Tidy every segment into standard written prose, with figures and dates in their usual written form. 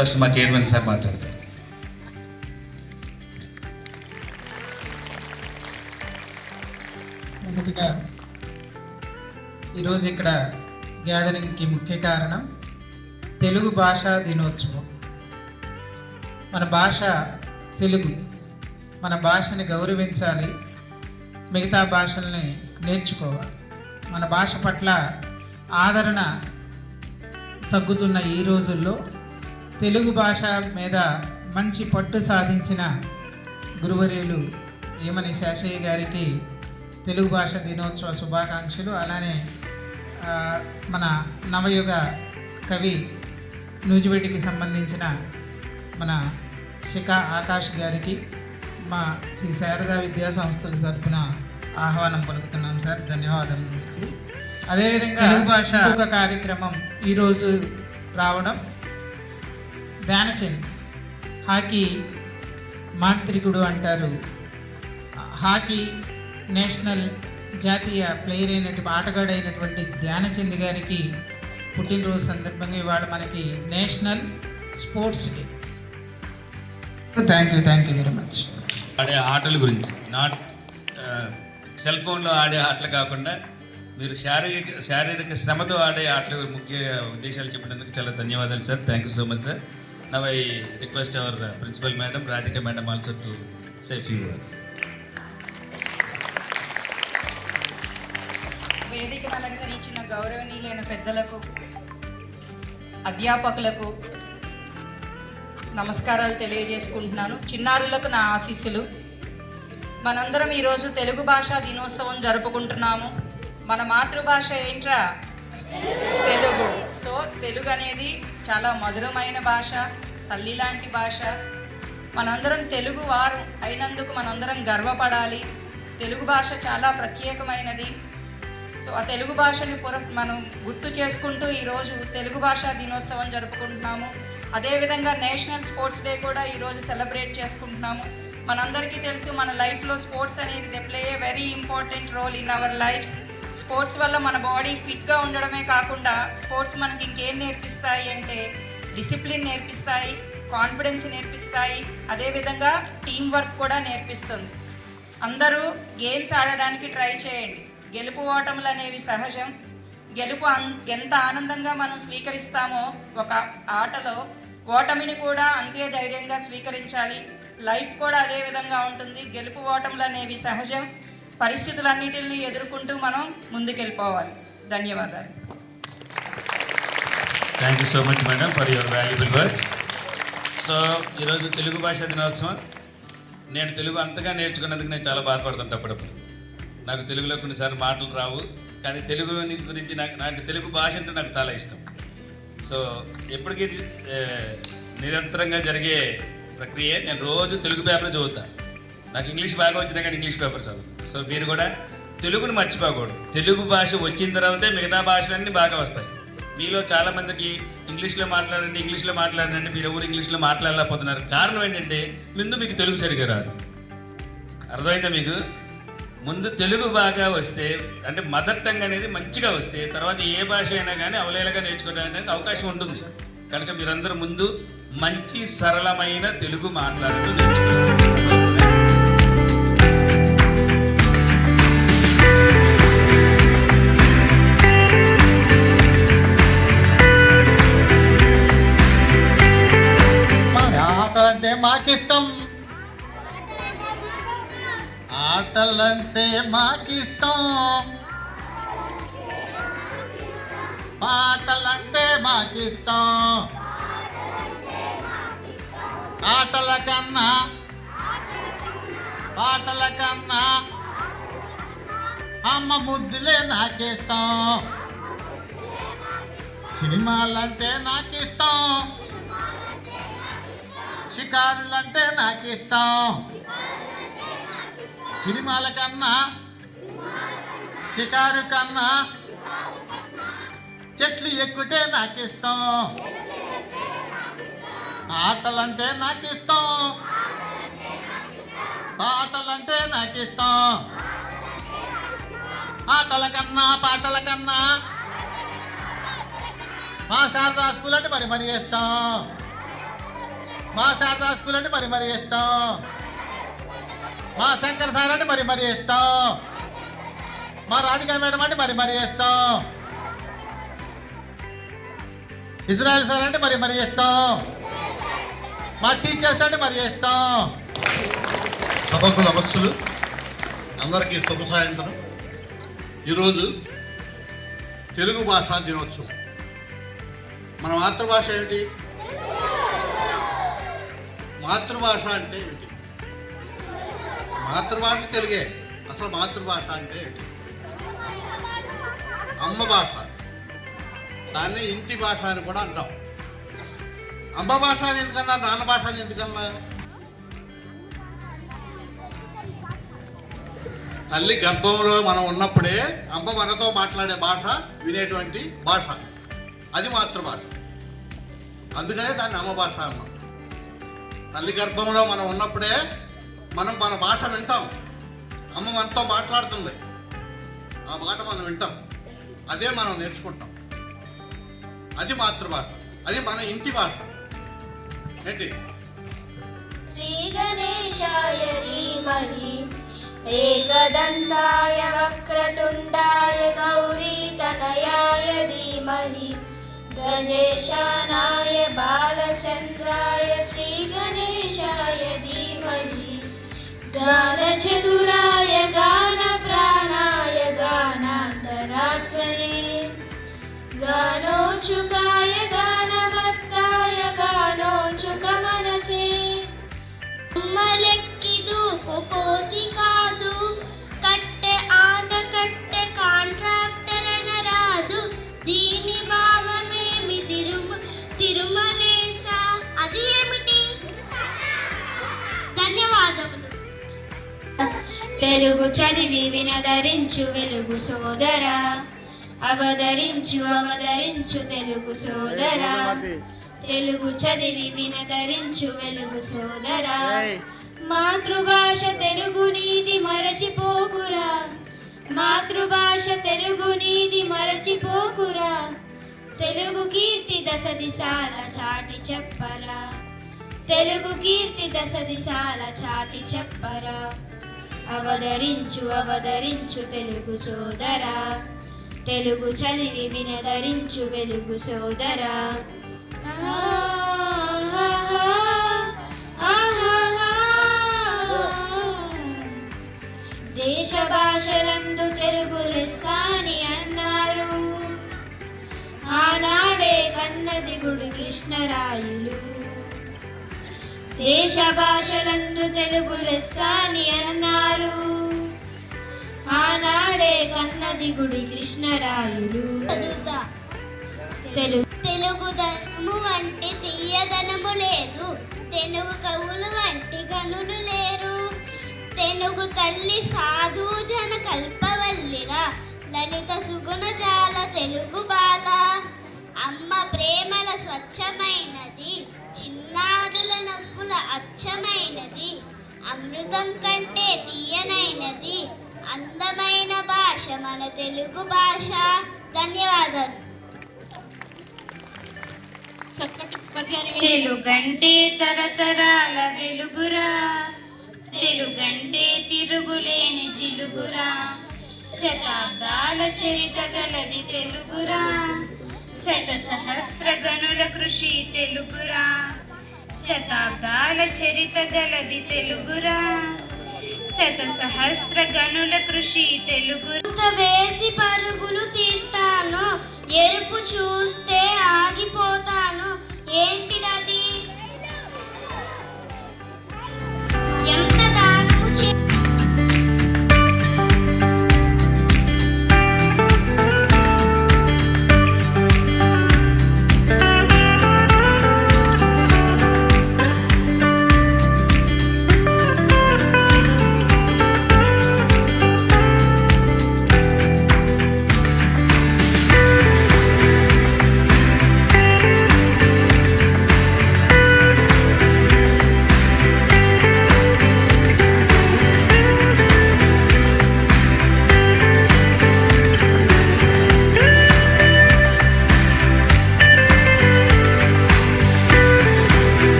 First మా chairman sir మాట్లాడతారు. మొదటిగా ఈరోజు ఇక్కడ గ్యాదరింగ్కి ముఖ్య కారణం తెలుగు భాషా దినోత్సవం. మన భాష తెలుగు, మన భాషని గౌరవించాలి, మిగతా భాషల్ని నేర్చుకోవాలి. మన భాష పట్ల ఆదరణ తగ్గుతున్న ఈ రోజుల్లో తెలుగు భాష మీద మంచి పట్టు సాధించిన గురువర్యులు ఏమని శేషయ్య గారికి తెలుగు భాష దినోత్సవ శుభాకాంక్షలు. అలానే మన నవయుగ కవి నూజివీటికి సంబంధించిన మన శిఖా ఆకాష్ గారికి మా శ్రీ శారదా విద్యా సంస్థల తరఫున ఆహ్వానం పలుకుతున్నాం సార్. ధన్యవాదాలు మీకు. అదేవిధంగా తెలుగు భాష ఒక కార్యక్రమం ఈరోజు రావడం, ధ్యానచంద్ హాకీ మాంత్రికుడు అంటారు. హాకీ నేషనల్ జాతీయ ప్లేయర్ అయినటువంటి ఆటగాడైనటువంటి ధ్యానచంద్ గారికి పుట్టినరోజు సందర్భంగా ఇవాళ మనకి national sports day. Thank you very much. ఆడే ఆటల గురించి, నాట్ సెల్ ఫోన్లో ఆడే ఆటలు కాకుండా మీరు శారీరక శ్రమతో ఆడే ఆటల ముఖ్య ఉద్దేశాలు చెప్పినందుకు చాలా ధన్యవాదాలు sir. Thank you so much sir. Now I request our principal madam Radhika madam also to say few words. వేదికను అలంకరించిన గౌరవనీయులైన పెద్దలకు, అధ్యాపకులకు నమస్కారాలు తెలియజేసుకుంటున్నాను. చిన్నారులకు నా ఆశీస్సులు. మనందరం ఈరోజు తెలుగు భాషా దినోత్సవం జరుపుకుంటున్నాము. మన మాతృభాష ఏంట్రా? తెలుగు. సో తెలుగు అనేది చాలా మధురమైన భాష, తల్లి లాంటి భాష. మనందరం తెలుగు వారు అయినందుకు మనందరం గర్వపడాలి. తెలుగు భాష చాలా ప్రత్యేకమైనది. సో ఆ తెలుగు భాషని మనం గుర్తు చేసుకుంటూ ఈరోజు తెలుగు భాషా దినోత్సవం జరుపుకుంటున్నాము. అదేవిధంగా నేషనల్ స్పోర్ట్స్ డే కూడా ఈరోజు సెలబ్రేట్ చేసుకుంటున్నాము. మనందరికీ తెలుసు, మన లైఫ్లో స్పోర్ట్స్ అనేది they play a very important role in our lifes. Sports వల్ల మన బాడీ ఫిట్గా ఉండడమే కాకుండా స్పోర్ట్స్ మనకి ఇంకేం నేర్పిస్తాయి అంటే డిసిప్లిన్ నేర్పిస్తాయి, కాన్ఫిడెన్స్ నేర్పిస్తాయి, అదేవిధంగా టీం వర్క్ కూడా నేర్పిస్తుంది. అందరూ గేమ్స్ ఆడడానికి ట్రై చేయండి. గెలుపు ఓటములు అనేవి సహజం. గెలుపు ఎంత ఆనందంగా మనం స్వీకరిస్తామో ఒక ఆటలో ఓటమిని కూడా అంతే ధైర్యంగా స్వీకరించాలి. లైఫ్ కూడా అదే విధంగా ఉంటుంది. గెలుపు ఓటములు అనేవి సహజం. పరిస్థితులన్నిటిని ఎదుర్కొంటూ మనం ముందుకెళ్ళిపోవాలి. ధన్యవాదాలు. Thank you so much madam for your valuable words. So ఈరోజు తెలుగు భాషా దినోత్సవం. నేను తెలుగు అంతగా నేర్చుకున్నందుకు నేను చాలా బాధపడుతుంటా అప్పుడప్పుడు. నాకు తెలుగులో కొన్నిసార్లు మాటలు రావు, కానీ తెలుగు గురించి నాకు తెలుగు భాష అంటే నాకు చాలా ఇష్టం. సో ఎప్పటికీ నిరంతరంగా జరిగే ప్రక్రియ. నేను రోజు తెలుగు పేపర్ చదువుతా. నాకు ఇంగ్లీష్ బాగా వచ్చినా కానీ ఇంగ్లీష్ పేపర్ చదువు. సో మీరు కూడా తెలుగుని మర్చిపోకూడదు. తెలుగు భాష వచ్చిన తర్వాతే మిగతా భాషలన్నీ బాగా వస్తాయి. మీలో చాలామందికి ఇంగ్లీష్లో మాట్లాడండి మీరు ఎవరు ఇంగ్లీష్లో మాట్లాడలేకపోతున్నారు. కారణం ఏంటంటే ముందు మీకు తెలుగు సరిగా రాదు. అర్థమైందా మీకు? ముందు తెలుగు బాగా వస్తే, అంటే మదర్ టంగ్ అనేది మంచిగా వస్తే తర్వాత ఏ భాష అయినా కానీ అవలేలగా నేర్చుకోవడానికి అవకాశం ఉంటుంది. కనుక మీరందరూ ముందు మంచి సరళమైన తెలుగు మాట్లాడుతూ నేర్చుకోవాలి. ఆటలంటే మాకిష్టం, ఆటలంటే మాకిష్టం, పాటలంటే మాకిష్టం. ఆటల కన్నా పాటల కన్నా అమ్మ ముద్దులే నాకిష్టం. సినిమాలంటే నాకిష్టం, షికారులంటే నాకిష్టం. సినిమాల కన్నా షికారు కన్నా చెట్లు ఎక్కుటే నాకిష్టం. ఆటలంటే నాకిష్టం, పాటలంటే నాకిష్టం. ఆటల కన్నా పాటల కన్నా మా శారదా స్కూల్ అంటే మరి ఇష్టం. మా శారదా స్కూల్ అంటే మరి ఇష్టం. మా శంకర్ సార్ అంటే మరి ఇష్టం. మా రాధికా మేడం అంటే మరి ఇష్టం. ఇజ్రాయల్ సార్ అంటే మరి ఇష్టం. మా టీచర్స్ అంటే మరి ఇష్టం. సభకు నమస్సులు. అందరికీ శుభ సాయంత్రం. ఈరోజు తెలుగు భాషా దినోత్సవం. మన మాతృభాష ఏమిటి? మాతృభాష అంటే ఏమిటి? మాతృభాష తెలుగే. అసలు మాతృభాష అంటే ఏంటి? అమ్మ భాష. దాన్ని ఇంటి భాష అని కూడా అంటాం. అమ్మ భాష అని ఎందుకన్నా, నాన్న భాష అని ఎందుకన్నా? తల్లి గర్భంలో మనం ఉన్నప్పుడే అమ్మ మనతో మాట్లాడే భాష, వినేటువంటి భాష, అది మాతృభాష. అందుకనే దాన్ని అమ్మ భాష అన్నాం. తల్లి గర్భంలో మనం ఉన్నప్పుడే మనం మన భాష వింటాం. అమ్మ మనతో మాట్లాడుతుంది, ఆ మాట మనం వింటాం, అదే మనం నేర్చుకుంటాం. అది మాతృభాష, అది మన ఇంటి భాష. ఏంటి? శ్రీ గణేశాయ ధీమహి ఏకదంతాయ వక్రతుండాయ గౌరీతనయాయ ధీమహి గజేశానాయ బాలచంద్రాయ శ్రీ గణేశాయ ధీమహి గానచతురాయ గానప్రాణాయ గానాంతరాత్మనే గానోచుకాయ గానమత్తాయ గానోచుక మనసే మలెక్కి దూకు కోతి కాదు కట్టె ఆనకట్టె కాంట్రాక్టర్ అనరాదు దీని భావమేమి తిరుమలేశ అది ఏమిటి? ధన్యవాదములు. తెలుగు చదివి వినదరించు వెలుగు సోదరా, అవతరించు తెలుగు సోదరా. తెలుగు చదివి వినదరించు వెలుగు సోదరా. మాతృభాష తెలుగు నీది మరచిపోకురా, మాతృభాష తెలుగు నీది మరచిపోకురా. తెలుగు కీర్తి దశ దిశాల చాటి చెప్పరా, తెలుగు కీర్తి దశ దిశాల చాటి చెప్పరా. అవతరించు తెలుగు సోదరా. తెలుగు చదివి వినదరించు వెలుగు సోదరా. దేశ భాషలందు తెలుగు లెస్సాని అన్నారు, ఆనాడే కన్నది గుడి కృష్ణరాయులు. దేశ భాషలందు తెలుగు లెస్సాని అన్నారు, ఆనాడే కన్నది గుడి కృష్ణరాయులు. తెలుగుదనము వంటి తీయదనము లేదు, తెలుగు కవులు వంటి గనులు లేరు. తెలుగు తల్లి సాధు జన కల్పవల్లిరా, లలిత సుగుణ జాల తెలుగు బాల. అమ్మ ప్రేమల స్వచ్ఛమైనది, చిన్నారుల నవ్వుల అచ్చమైనది, అమృతం కంటే తీయనైనది, అందమైన భాష మన తెలుగు భాష. ధన్యవాదాలు. తెలుగంటే తరతరాల వెలుగురా, తెలుగంటే తిరుగులేని జిలుగురా. శతాబ్దాల చరిత గలది తెలుగురా, శత సహస్ర గనుల కృషి తెలుగురా. శతాబ్దాల చరిత గలది తెలుగురా, శత సహస్ర గనుల కృషి తెలుగు. వేసి పరుగులు తీస్తాను, ఎరుపు చూస్తే ఆగిపోతాను, ఏంటిదది? ఎంత దాపు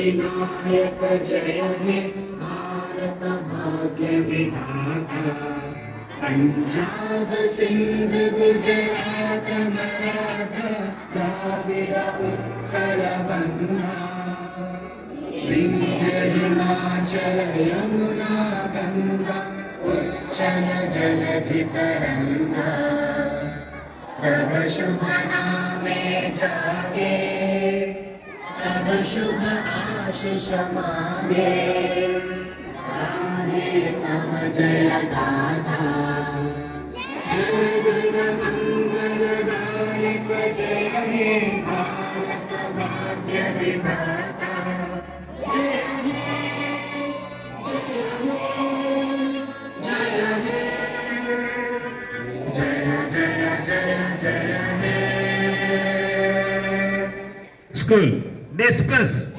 विनायक जय हे भारत भाग्य विधाता पंजाब सिंध गुजरात मराठा द्राविड उत्कल बंगा विंध्य हिमाचल यमुना गंगा उच्चल जलधि तरंगा तव शुभ नामे जागे तव शुभ आशीष मांगे गाहे तव जय गाथा जय गण मंगलदायक जय हे भारत भाग्य विधाता जय हे जय हे जय हे जय जय जय जय हे School disperse.